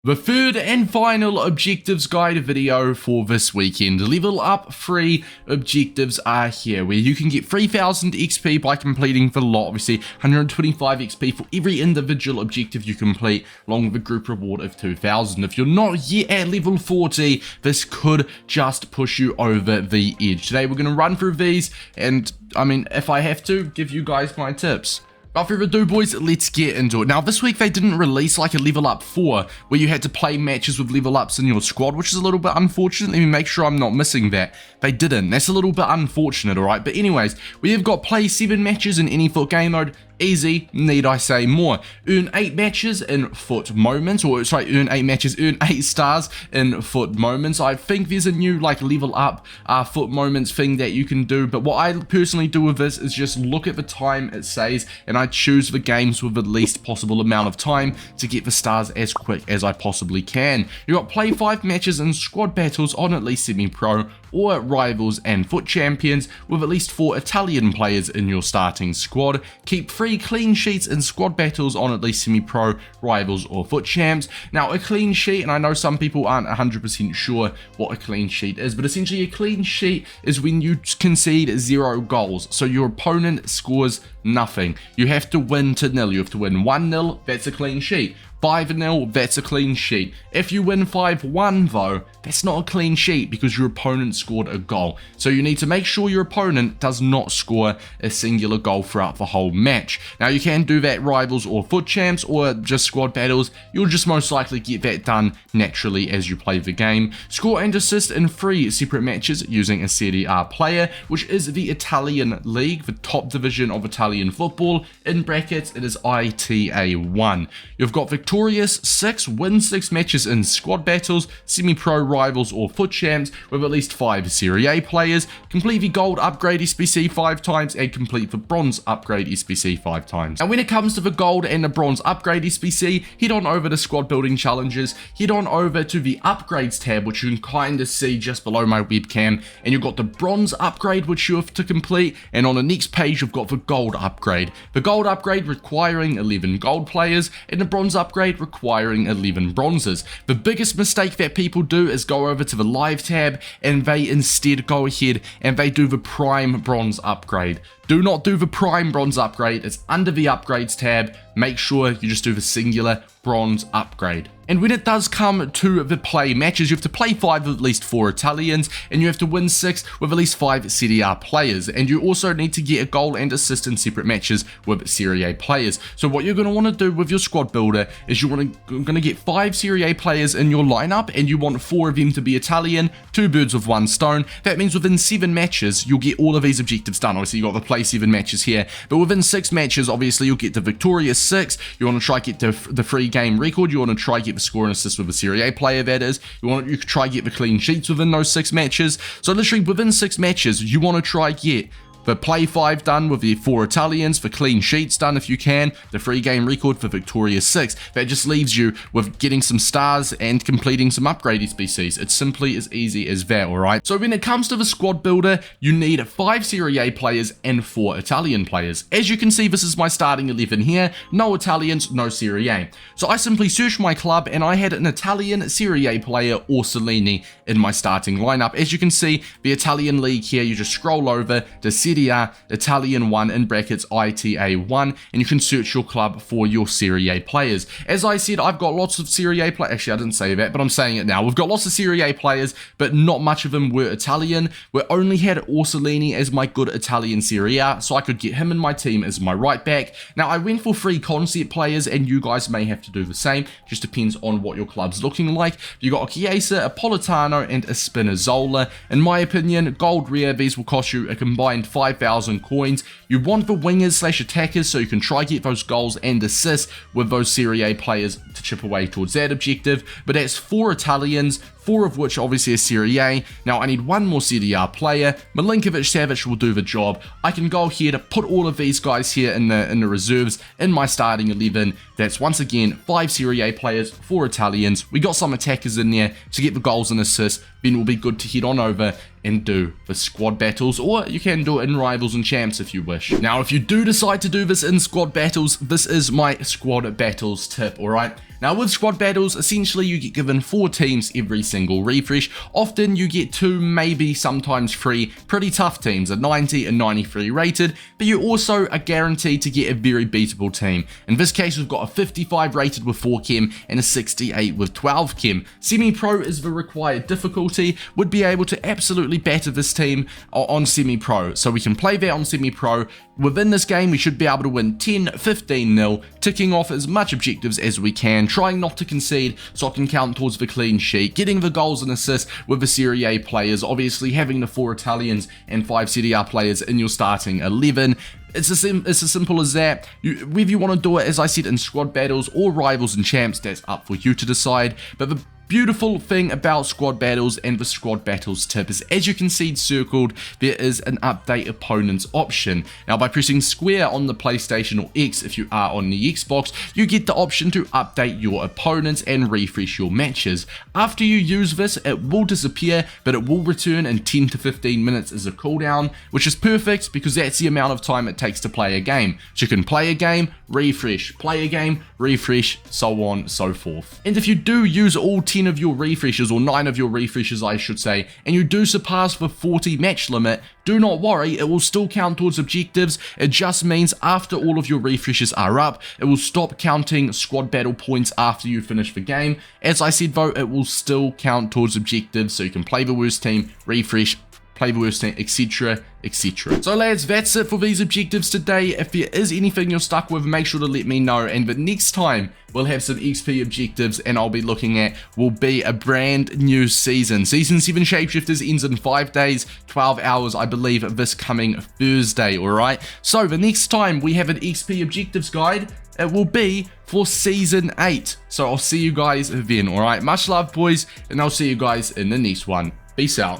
The third and final objectives guide video for this weekend. Level up 3 objectives are here, where you can get 3000 XP by completing the lot, obviously 125 XP for every individual objective you complete, along with a group reward of 2000. If you're not yet at level 40, this could just push you over the edge. Today we're going to run through these, and I mean, if I have to, give you guys my tips. Without further ado, boys, let's get into it. Now, this week they didn't release like a level up 4 where you had to play matches with level ups in your squad, which is a little bit unfortunate. Let me make sure I'm not missing that. They didn't. That's a little bit unfortunate, alright? But anyways, we have got play 7 matches in any FUT game mode. Easy, need I say more. Earn 8 matches in FUT moments, or sorry, earn 8 matches, earn 8 stars in FUT moments. I think there's a new like level up FUT moments thing that you can do, but what I personally do with this is just look at the time it says, and I choose the games with the least possible amount of time to get the stars as quick as I possibly can. You got play 5 matches in squad battles on at least semi-pro or Rivals and FUT Champions with at least 4 Italian players in your starting squad. Keep 3 clean sheets in squad battles on at least semi-pro, Rivals or FUT Champs. Now, a clean sheet, and I know some people aren't 100% sure what a clean sheet is, but essentially a clean sheet is when you concede 0 goals, so your opponent scores nothing. You have to win to nil. You have to win 1-0, that's a clean sheet. 5-0, that's a clean sheet. If you win 5-1 though, that's not a clean sheet because your opponent scored a goal. So you need to make sure your opponent does not score a singular goal throughout the whole match. Now you can do that Rivals or FUT Champs or just squad battles. You'll just most likely get that done naturally as you play the game. Score and assist in 3 separate matches using a Serie A player, which is the Italian league, the top division of Italian football. In brackets, it is ITA1. You've got victorious 6, win 6 matches in squad battles, semi-pro, Rivals or FUT Champs with at least 5 Serie A players, complete the gold upgrade SBC 5 times, and complete the bronze upgrade SBC 5 times. And when it comes to the gold and the bronze upgrade SBC, head on over to squad building challenges, head on over to the upgrades tab, which you can kind of see just below my webcam, and you've got the bronze upgrade which you have to complete, and on the next page you've got the gold upgrade. The gold upgrade requiring 11 gold players, and the bronze upgrade requiring 11 bronzes. The biggest mistake that people do is go over to the live tab and they instead go ahead and they do the prime bronze upgrade. Do not do the prime bronze upgrade, it's under the upgrades tab. Make sure you just do the singular bronze upgrade. And when it does come to the play matches, you have to play 5 with at least 4 Italians, and you have to win 6 with at least 5 Serie A players. And you also need to get a goal and assist in separate matches with Serie A players. So what you're going to want to do with your squad builder is you're going to get 5 Serie A players in your lineup, and you want 4 of them to be Italian, 2 birds with 1 stone. That means within 7 matches, you'll get all of these objectives done. Obviously, you've got the play 7 matches here, but within 6 matches, obviously, you'll get the victorious 6. You want to try get the free game record. You want to try get the score and assist with a Serie A player, that is. You can try get the clean sheets within those 6 matches. So literally within 6 matches, you want to try get the play 5 done with the 4 Italians, for clean sheets done if you can, the free game record for victorious 6. That just leaves you with getting some stars and completing some upgrade SBCs. It's simply as easy as that, alright? So when it comes to the squad builder, you need 5 Serie A players and 4 Italian players. As you can see, this is my starting 11 here. No Italians, no Serie A. So I simply searched my club and I had an Italian Serie A player, Orsolini, in my starting lineup. As you can see, the Italian league here, you just scroll over to Serie A Italian 1 in brackets ITA1, and you can search your club for your Serie A players. As I said, I've got lots of Serie A players. Actually, I didn't say that, but I'm saying it now. We've got lots of Serie A players, but not much of them were Italian. We only had Orsolini as my good Italian Serie A, so I could get him in my team as my right back. Now, I went for 3 concept players, and you guys may have to do the same. Just depends on what your club's looking like. You got a Chiesa, a Politano, and a Spinazzola. In my opinion, gold rare, these will cost you a combined 5,000 coins. You want the wingers / attackers so you can try get those goals and assists with those Serie A players to chip away towards that objective. But that's 4 Italians, 4 of which obviously are Serie A. Now I need 1 more Serie A player. Milinkovic-Savic will do the job. I can go here to put all of these guys here in the reserves in my starting 11. That's once again 5 Serie A players, 4 Italians. We got some attackers in there to get the goals and assists. Then we'll be good to head on over and do the squad battles, or you can do it in Rivals and Champs if you wish. Now, if you do decide to do this in squad battles, this is my squad battles tip, alright? Now with squad battles, essentially you get given 4 teams every single refresh. Often you get 2, maybe sometimes 3 pretty tough teams, a 90 and 93 rated, but you also are guaranteed to get a very beatable team. In this case we've got a 55 rated with 4 chem and a 68 with 12 chem. Semi-pro is the required difficulty. Would be able to absolutely batter this team on semi-pro, so we can play that on semi-pro. Within this game we should be able to win 10-15-0, ticking off as much objectives as we can, trying not to concede so I can count towards the clean sheet, getting the goals and assists with the Serie A players, obviously having the 4 Italians and 5 Serie A players in your starting 11. It's as simple as that. Whether you want to do it, as I said, in squad battles or rivals and champs, that's up for you to decide. But the beautiful thing about squad battles and the squad battles tip is, as you can see circled, there is an update opponents option. Now by pressing square on the PlayStation or X if you are on the Xbox, you get the option to update your opponents and refresh your matches. After you use this, it will disappear, but it will return in 10 to 15 minutes as a cooldown, which is perfect because that's the amount of time it takes to play a game. So you can play a game, refresh, play a game, refresh, so on, so forth. And if you do use all 10 of your refreshes, or 9 of your refreshes I should say, and you do surpass the 40 match limit, do not worry, it will still count towards objectives. It just means after all of your refreshes are up, it will stop counting squad battle points after you finish the game. As I said though, it will still count towards objectives, so you can play the worst team, refresh, play the worst team, etc, etc. So lads, that's it for these objectives today. If there is anything you're stuck with, make sure to let me know, and the next time we'll have some XP objectives and I'll be looking at will be a brand new season. Season 7 Shapeshifters ends in 5 days, 12 hours I believe, this coming Thursday, alright? So the next time we have an XP objectives guide, it will be for Season 8. So I'll see you guys then, alright? Much love boys, and I'll see you guys in the next one. Peace out.